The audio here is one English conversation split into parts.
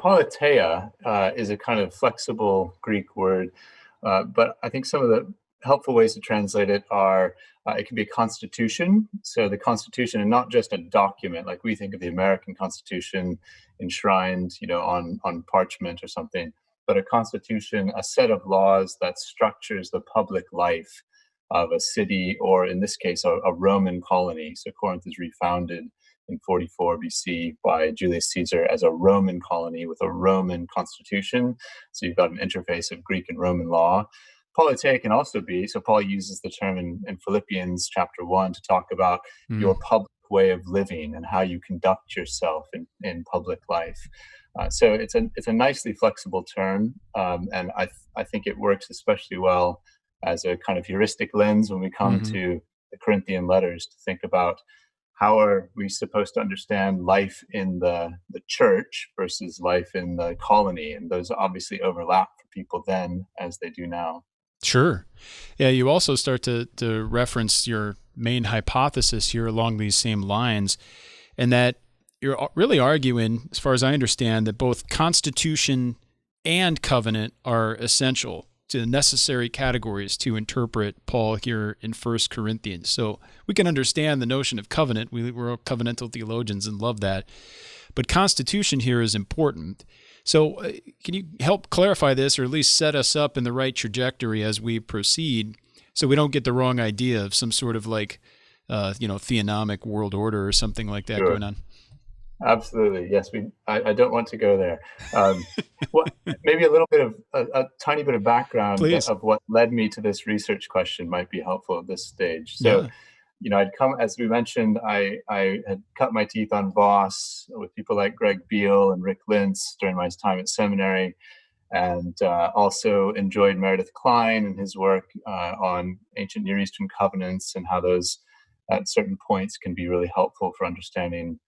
politeia is a kind of flexible Greek word, but I think some of the helpful ways to translate it are it can be a constitution. So the constitution, and not just a document like we think of the American Constitution enshrined, on parchment or something, but a constitution, a set of laws that structures the public life of a city, or in this case, a Roman colony. So Corinth is refounded in 44 BC by Julius Caesar as a Roman colony with a Roman constitution. So you've got an interface of Greek and Roman law. Politeia can also be, so Paul uses the term in Philippians chapter 1 to talk about Mm, your public way of living and how you conduct yourself in public life. So it's a nicely flexible term, and I think it works especially well as a kind of heuristic lens when we come mhm. to the Corinthian letters to think about how are we supposed to understand life in the church versus life in the colony, and those obviously overlap for people then as they do now. Sure. Yeah, you also start to reference your main hypothesis here along these same lines, and that you're really arguing, as far as I understand, that both constitution and covenant are essential to necessary categories to interpret Paul here in First Corinthians. So we can understand the notion of covenant. We're all covenantal theologians and love that. But constitution here is important. So can you help clarify this, or at least set us up in the right trajectory as we proceed, so we don't get the wrong idea of some sort of like, theonomic world order or something like that Sure. going on? Absolutely. Yes, I don't want to go there. Um, what maybe a little bit of a tiny bit of background Please. of what led me to this research question might be helpful at this stage. So, Yeah. I'd come, as we mentioned, I had cut my teeth on Voss with people like Greg Beale and Rick Lintz during my time at seminary, and also enjoyed Meredith Kline and his work on ancient Near Eastern covenants and how those at certain points can be really helpful for understanding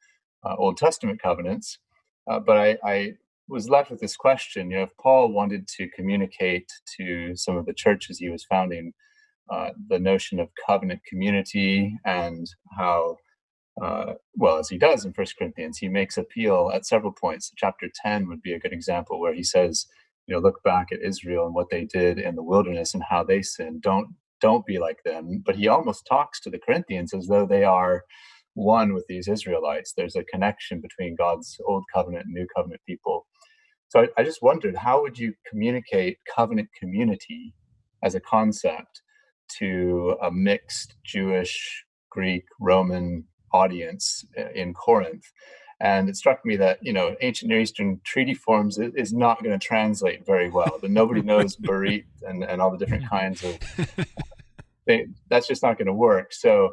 Old Testament covenants. But I was left with this question: if Paul wanted to communicate to some of the churches he was founding the notion of covenant community, and how, well, as he does in First Corinthians, he makes appeal at several points. Chapter 10 would be a good example, where he says, look back at Israel and what they did in the wilderness and how they sinned. Don't be like them. But he almost talks to the Corinthians as though they are one with these Israelites. There's a connection between God's old covenant and new covenant people. So I just wondered, how would you communicate covenant community as a concept to a mixed Jewish, Greek, Roman audience in Corinth? And it struck me that, ancient Near Eastern treaty forms is not going to translate very well. That nobody knows Berit and all the different kinds of that's just not going to work. So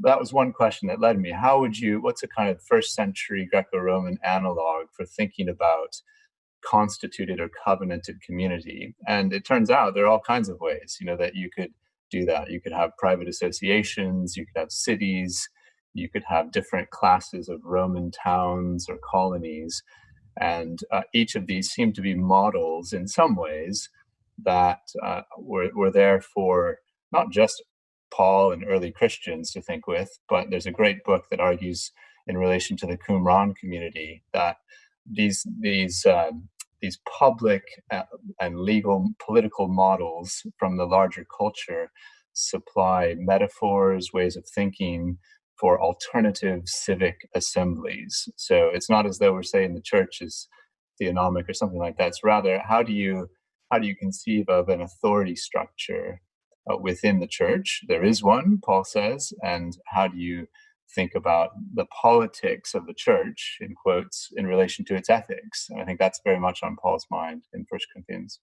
that was one question that led me. What's a kind of first century Greco-Roman analog for thinking about constituted or covenanted community? And it turns out there are all kinds of ways, that you could do that. You could have private associations, you could have cities, you could have different classes of Roman towns or colonies. And each of these seem to be models in some ways that were there for not just Paul and early Christians to think with, but there's a great book that argues in relation to the Qumran community that these public and legal political models from the larger culture supply metaphors, ways of thinking for alternative civic assemblies. So it's not as though we're saying the church is theonomic or something like that. It's rather, how do you conceive of an authority structure within the church? There is one, Paul says, and how do you think about the politics of the church, in quotes, in relation to its ethics? And I think that's very much on Paul's mind in First Corinthians.